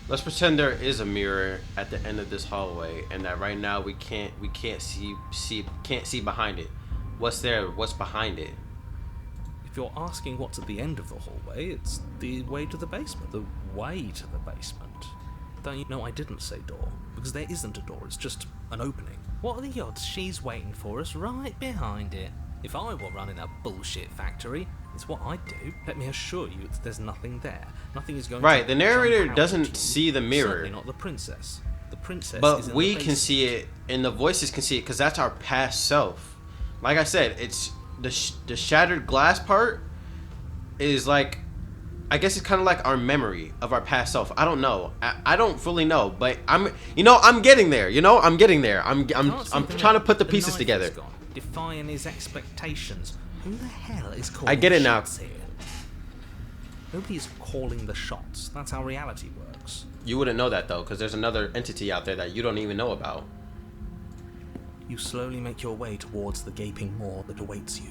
Let's pretend there is a mirror at the end of this hallway, and that right now we can't see behind it. What's there? What's behind it? If you're asking what's at the end of the hallway, it's the way to the basement. The way to the basement. Don't you know I didn't say door? Because there isn't a door, it's just an opening. What are the odds she's waiting for us right behind it? If I were running a bullshit factory, it's what I'd do. Let me assure you that there's nothing there. Nothing is going to... Right, the narrator jump out doesn't at you. see the mirror. Certainly not the princess. The princess But is in we the can see it, and the voices can see it, because that's our past self. Like I said, it's the shattered glass part is like, I guess it's kind of like our memory of our past self. I don't know. I don't fully know, but I'm getting there. I'm getting there. I'm trying to put the pieces together. Defying his expectations. Who the hell is calling I get it now. shots here? Nobody is calling the shots. That's how reality works. You wouldn't know that though, because there's another entity out there that you don't even know about. You slowly make your way towards the gaping maw that awaits you.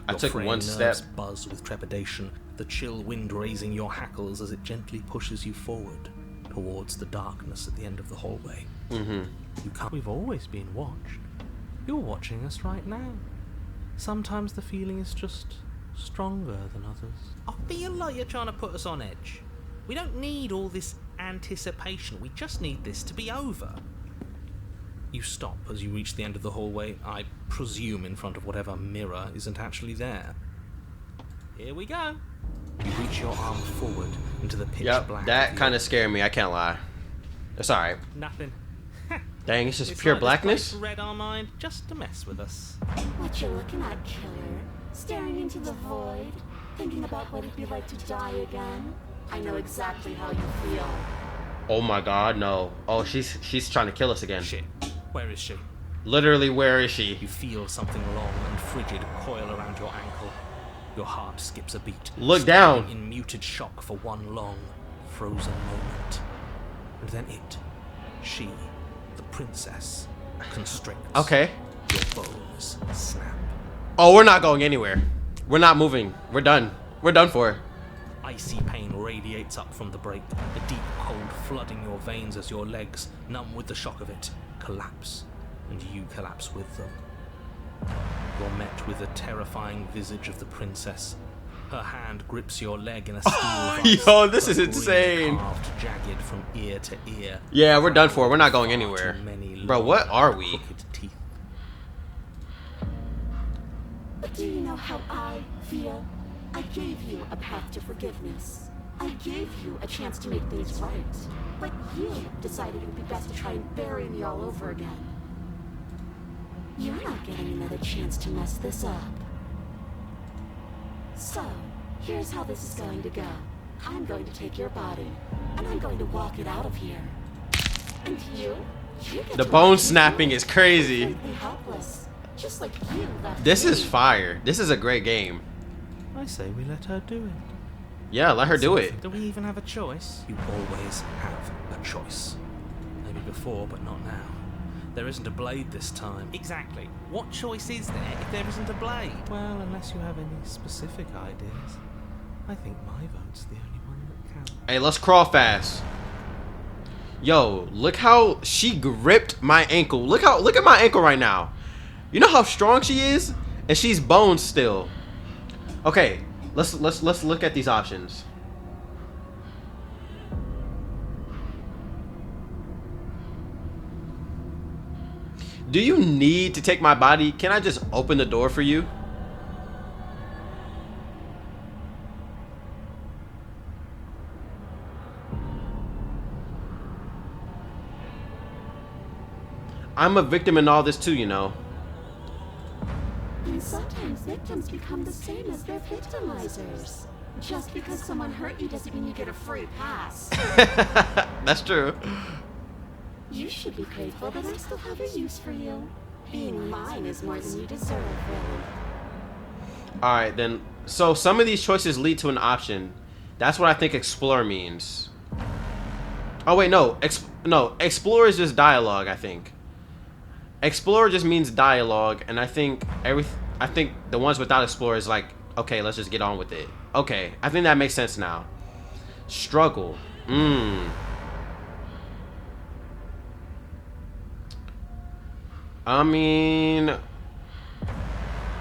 I Your took fraying one nerves step. buzz with trepidation, the chill wind raising your hackles as it gently pushes you forward towards the darkness at the end of the hallway. You can't. We've always been watched. You're watching us right now. Sometimes the feeling is just stronger than others. I feel like you're trying to put us on edge. We don't need all this anticipation. We just need this to be over. You stop as you reach the end of the hallway, I presume in front of whatever mirror isn't actually there. Here we go. You reach your arm forward into the pitch Yep, black. that kind of scared me. I can't lie. It's all right. Nothing. Dang, it's just It's pure like blackness. This place read our mind just to mess with us. What you looking at, killer? Staring into the void? Thinking about what it'd be like to die again? I know exactly how you feel. Oh my God, no. Oh, she's trying to kill us again. Shit. Where is she? Literally, where is she? You feel something long and frigid coil around your ankle. Your heart skips a beat. Look standing down. in muted shock for one long, frozen moment. And then she, the princess, constricts. Okay. Your bones snap. Oh, we're not going anywhere. We're not moving. We're done. We're done for. Icy pain radiates up from the break, a deep cold flooding your veins as your legs, numb with the shock of it, collapse, and you collapse with them. You're met with the terrifying visage of the princess. Her hand grips your leg in a steel vice. Yo, this is her green insane. Carved jagged from ear to ear. Yeah, we're done for. We're not going Far anywhere. too many Bro, long, what are we? crooked teeth. But do you know how I feel? I gave you a path to forgiveness. I gave you a chance to make things right. But you decided it would be best to try and bury me all over again. You're not getting another chance to mess this up. So, here's how this is going to go. I'm going to take your body, and I'm going to walk it out of here. And you get The to bone watch me snapping is crazy. completely helpless, just like you left This me. is fire. This is a great game. I say we let her do it. Yeah, let her do it. Do we even have a choice? You always have a choice. Maybe before, but not now. There isn't a blade this time. Exactly. What choice is there if there isn't a blade? Well, unless you have any specific ideas. I think my vote's the only one that counts. Hey, let's crawl fast. Yo, look how she gripped my ankle. Look at my ankle right now. You know how strong she is? And she's bone still. Okay, let's look at these options. Do you need to take my body? Can I just open the door for you? I'm a victim in all this too, you know. And sometimes victims become the same as their victimizers. Just because someone hurt you doesn't mean you get a free pass. That's true. You should be grateful that I still have a use for you. Being mine is more than you deserve, really. Alright, then. So some of these choices lead to an option. That's what I think explore means. Oh, wait, no. Explore is just dialogue, I think. Explore just means dialogue, and I think I think the ones without Explorer is like, okay, let's just get on with it. Okay, I think that makes sense now. Struggle. I mean,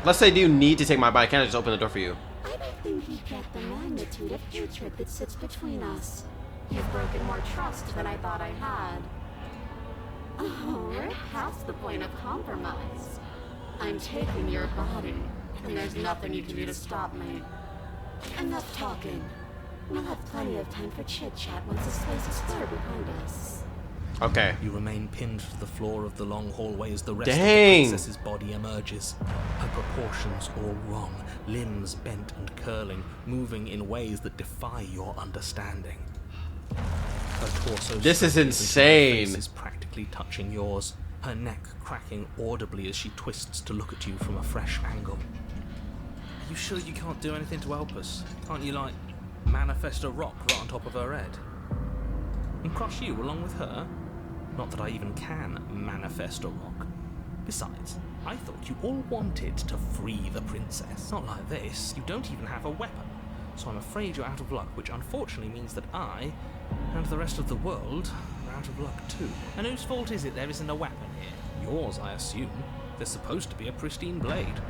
let's say, do you need to take my body? Can't I just open the door for you? I don't think you get the magnitude of hatred that sits between us. You've broken more trust than I thought I had. Oh, we're past the point of compromise. I'm taking your body, and there's nothing you can do to stop me. Enough talking. We'll have plenty of time for chit-chat once the space is clear behind us. Okay. You remain pinned to the floor of the long hallway as the rest Dang. of the princess's body emerges. Her proportions all wrong, limbs bent and curling, moving in ways that defy your understanding. Her torso This is stretches until her insane. face is practically touching yours, her neck cracking audibly as she twists to look at you from a fresh angle. Are you sure you can't do anything to help us? Can't you, like, manifest a rock right on top of her head? And crush you along with her? Not that I even can manifest a rock. Besides, I thought you all wanted to free the princess. Not like this. You don't even have a weapon. So I'm afraid you're out of luck, which unfortunately means that I, and the rest of the world, are out of luck too. And whose fault is it there isn't a weapon here? Yours, I assume. There's supposed to be a pristine blade.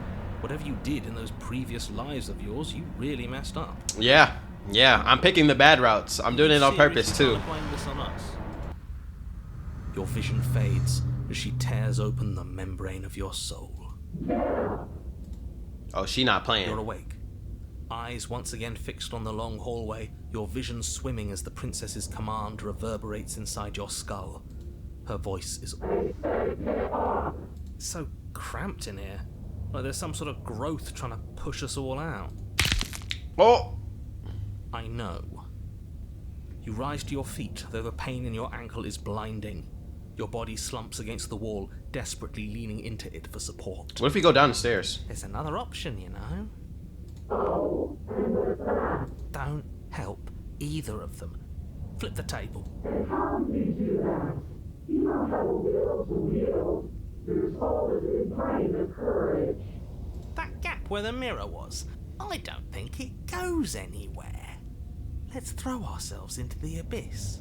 Whatever you did in those previous lives of yours, you really messed up. Yeah. Yeah, I'm picking the bad routes. I'm doing it on purpose too. Seriously, blame this on us? Your vision fades as she tears open the membrane of your soul. Oh, she not playing. You're awake. Eyes once again fixed on the long hallway, your vision swimming as the princess's command reverberates inside your skull. Her voice is so cramped in here. Like there's some sort of growth trying to push us all out. Oh! I know. You rise to your feet, though the pain in your ankle is blinding. Your body slumps against the wall, desperately leaning into it for support. What if we go down the stairs? There's another option, you know. Don't help either of them. Flip the table. That gap where the mirror was, I don't think it goes anywhere. Let's throw ourselves into the abyss.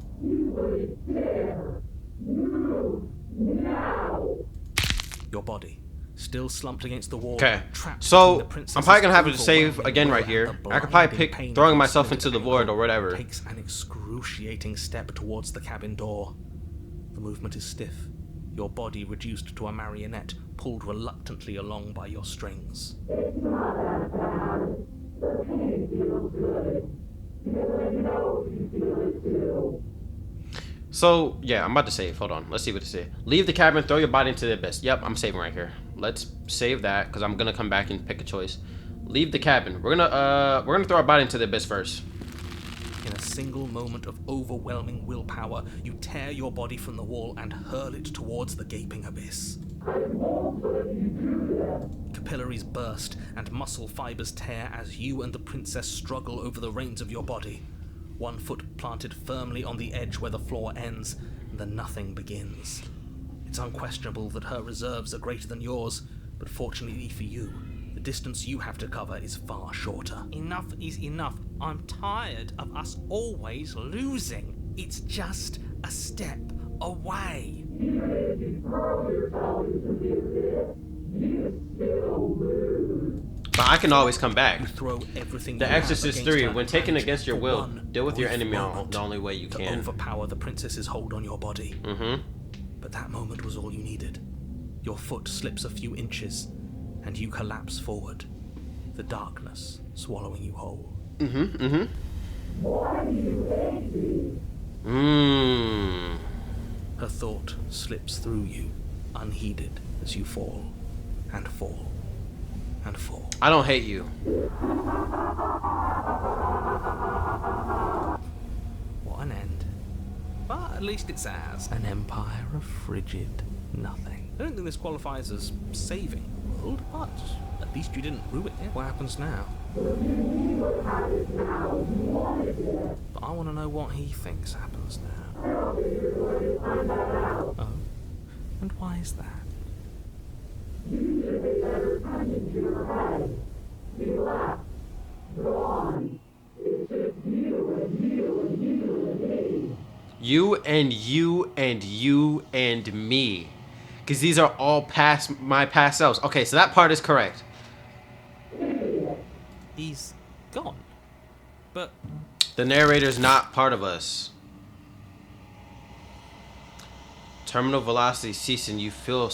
Your body, still slumped against the wall. Okay, trapped so between the princess's I'm probably gonna have to overwhelming save again will right and here. the I could probably blinding pick pain throwing of myself splintered into the void or ankle. whatever. Takes an excruciating step towards the cabin door. The movement is stiff, your body reduced to a marionette, pulled reluctantly along by your strings. So, yeah, I'm about to save. Hold on. Let's see what it says. Leave the cabin, throw your body into the abyss. Yep, I'm saving right here. Let's save that, because I'm going to come back and pick a choice. Leave the cabin. We're gonna throw our body into the abyss first. In a single moment of overwhelming willpower, you tear your body from the wall and hurl it towards the gaping abyss. Capillaries burst and muscle fibers tear as you and the princess struggle over the reins of your body. One foot planted firmly on the edge where the floor ends, and the nothing begins. It's unquestionable that her reserves are greater than yours, but fortunately for you, the distance you have to cover is far shorter. Enough is enough. I'm tired of us always losing. It's just a step away. But I can always come back. You throw everything The you have Exorcist against 3, her when taken and against your will, one deal with your brief enemy moment the only way you to can. overpower the princess's hold on your body. Mm-hmm. But that moment was all you needed. Your foot slips a few inches, and you collapse forward, the darkness swallowing you whole. Mm-hmm. Her thought slips through you, unheeded, as you fall, and fall, and fall. I don't hate you. What an end. But at least it's ours. An empire of frigid nothing. I don't think this qualifies as saving the world, but at least you didn't ruin it. What happens now? But I want to know what he thinks happens now. Oh? And why is that? You and you and you and me. Because these are all past my past selves. Okay, so that part is correct. He's gone. But The narrator's not part of us. Terminal velocity ceasing. You feel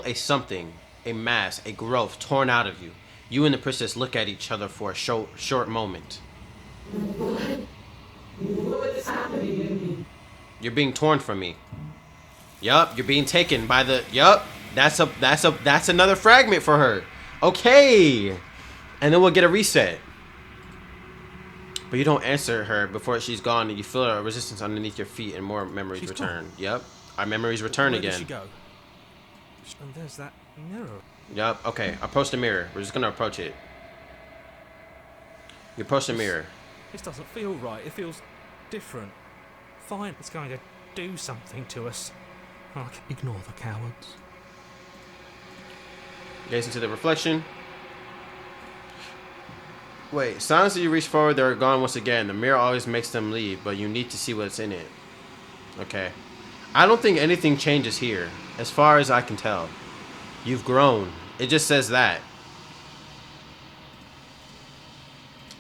a something, a mass, a growth torn out of you. You and the princess look at each other for a short moment. What's happening to me? You're being torn from me. Yup, you're being taken by the. Yup, that's another fragment for her. Okay, and then we'll get a reset. But you don't answer her before she's gone, and you feel a resistance underneath your feet, and more memories return. Gone. Yep, our memories return Where again. Did she go? And there's that mirror. Yup. Okay, approach the mirror. We're just gonna approach it. You approach the mirror. This doesn't feel right. It feels different. Fine, it's going to do something to us. I can ignore the cowards. Gaze into the reflection. Wait, silence as you reach forward, they're gone once again. The mirror always makes them leave, but you need to see what's in it. Okay. I don't think anything changes here, as far as I can tell. You've grown. It just says that.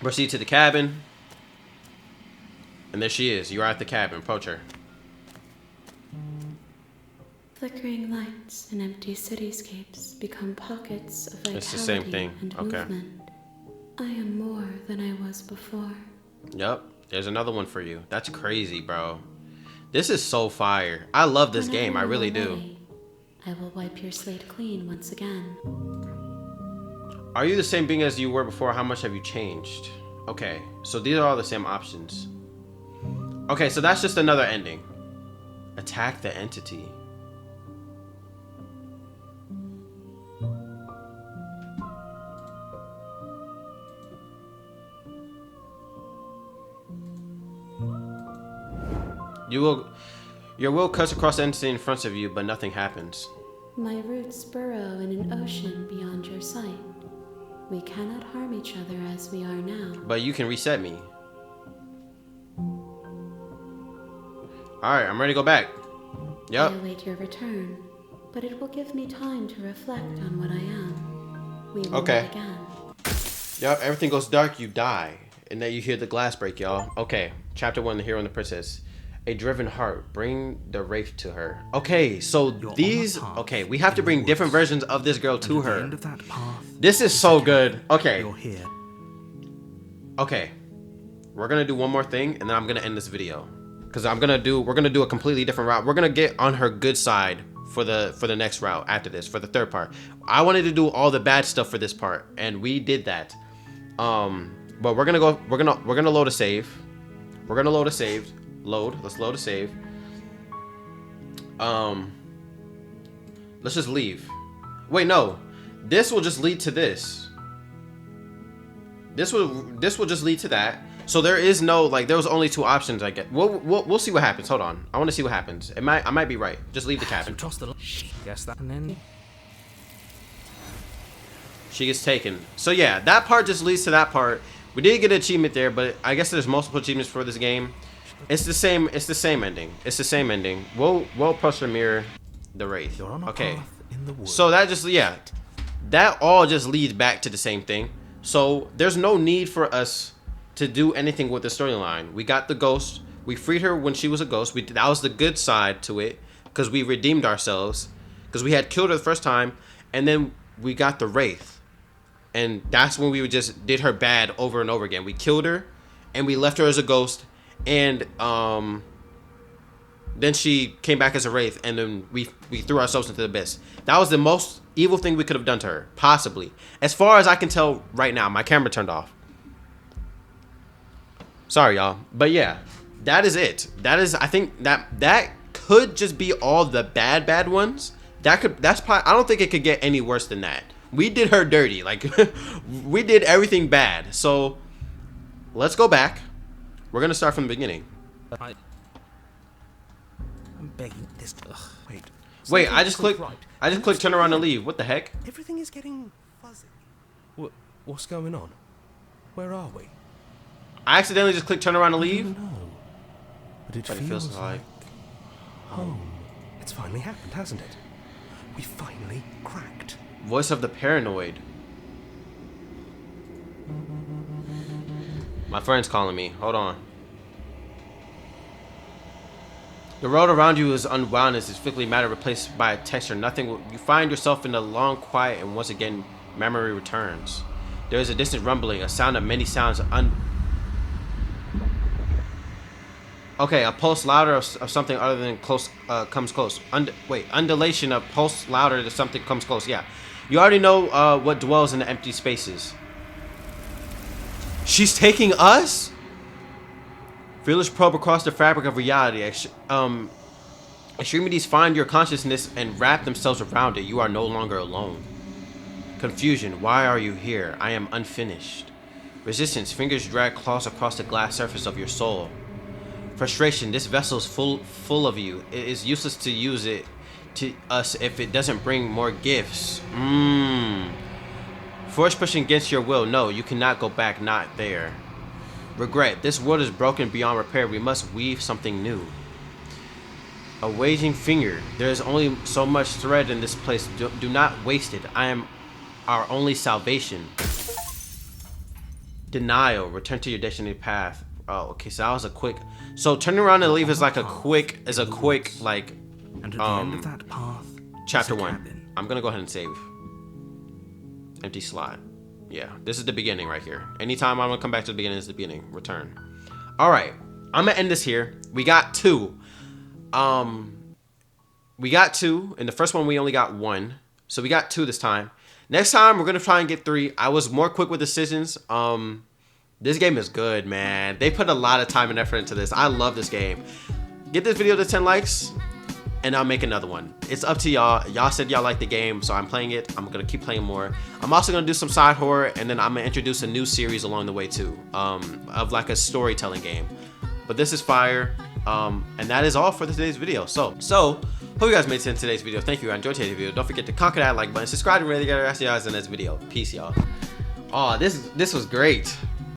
Proceed to the cabin. And there she is. You are at the cabin. Approach her. Flickering lights and empty cityscapes become pockets of vitality It's the same thing. and Okay. movement. I am more than I was before. Yup. There's another one for you. That's crazy, bro. This is so fire. I love this Whenever game. I you really are do. ready, I will wipe your slate clean once again. Are you the same being as you were before? How much have you changed? Okay, so these are all the same options. Okay, so that's just another ending. Attack the entity. Your will cuts across the entity in front of you, but nothing happens. My roots burrow in an ocean beyond your sight. We cannot harm each other as we are now. But you can reset me. Alright, I'm ready to go back. Yep. I await your return, but it will give me time to reflect on what I am. We will Okay. meet again. Yep, everything goes dark, you die. And then you hear the glass break, y'all. Okay, chapter 1, the hero and the princess. A driven heart, bring the wraith to her. Okay, so these, okay, we have to bring different versions of this girl to At the her. end of that path, This is so good. Okay, you're here. okay. We're gonna do one more thing, and then I'm gonna end this video. Cause we're gonna do a completely different route. We're gonna get on her good side for the next route after this, for the third part. I wanted to do all the bad stuff for this part, and we did that. But we're gonna load a save. We're gonna load a save. Let's load a save. Let's just leave. Wait, no. This will just lead to this. This will just lead to that. So there is no, like, there was only two options, I guess. We'll see what happens. Hold on. I want to see what happens. I might be right. Just leave the cabin. Toss the guess that, and then She gets taken. So yeah, that part just leads to that part. We did get an achievement there, but I guess there's multiple achievements for this game. It's the same ending. It's the same ending. We'll approach the mirror, the wraith. you're on a Okay. path in the woods. So that just, yeah, that all just leads back to the same thing. So there's no need for us to do anything with the storyline. We got the ghost. We freed her when she was a ghost. That was the good side to it, because we redeemed ourselves, because we had killed her the first time, and then we got the wraith, and that's when we just did her bad over and over again. We killed her, and we left her as a ghost, and then she came back as a wraith, and then we threw ourselves into the abyss. That was the most evil thing we could have done to her, possibly. As far as I can tell right now, my camera turned off. Sorry, y'all. But yeah, that is it. That is, I think that could just be all the bad ones. That's probably, I don't think it could get any worse than that. We did her dirty. Like, we did everything bad. So, let's go back. We're going to start from the beginning. I'm begging this. Ugh, wait. Wait, Something I just isn't clicked. right. I just clicked turn around and leave. What the heck? Everything is getting fuzzy. What's going on? Where are we? I accidentally just clicked turn around and leave. No. But it But it feels feels like home. It's finally happened, hasn't it? We finally cracked. voice of the paranoid. My friend's calling me. Hold on. The world around you is unwound as its flickering matter replaced by a texture. You find yourself in a long quiet, and once again, memory returns. There is a distant rumbling, a sound of many sounds. Okay, a pulse louder of something other than close comes close. Undulation of pulse louder than something comes close. Yeah, you already know what dwells in the empty spaces. She's taking us. Feelers probe across the fabric of reality. Extremities find your consciousness and wrap themselves around it. You are no longer alone. Confusion. Why are you here? I am unfinished. Resistance. Fingers drag claws across the glass surface of your soul. Frustration. This vessel is full of you. It is useless to use it to us if it doesn't bring more gifts. Force pushing against your will. No, you cannot go back. Not there. Regret. This world is broken beyond repair. We must weave something new. A waging finger. There is only so much thread in this place. Do not waste it. I am our only salvation. Denial. Return to your destiny path. Oh, okay. So that was a quick. So turning around and leave is like a quick. Like. And at the end of that path, Chapter is a 1. cabin. I'm gonna go ahead and save. Empty slot. Yeah, this is the beginning right here. Anytime I'm gonna come back to the beginning is the beginning. Return. All right, I'm gonna end this here. We got 2. We got 2. In the first one, we only got 1. So we got 2 this time. Next time, we're gonna try and get 3. I was more quick with decisions. This game is good, man. They put a lot of time and effort into this. I love this game. Get this video to 10 likes. And I'll make another one. It's up to y'all. Y'all said y'all like the game, so I'm playing it. I'm gonna keep playing more. I'm also gonna do some side horror, and then I'm gonna introduce a new series along the way too, of like a storytelling game. But this is fire, and that is all for today's video. So hope you guys made sense in today's video. Thank you. I enjoyed today's video. Don't forget to conquer that like button, subscribe, and really get the rest of you guys in this video. Peace, y'all. Oh, this was great.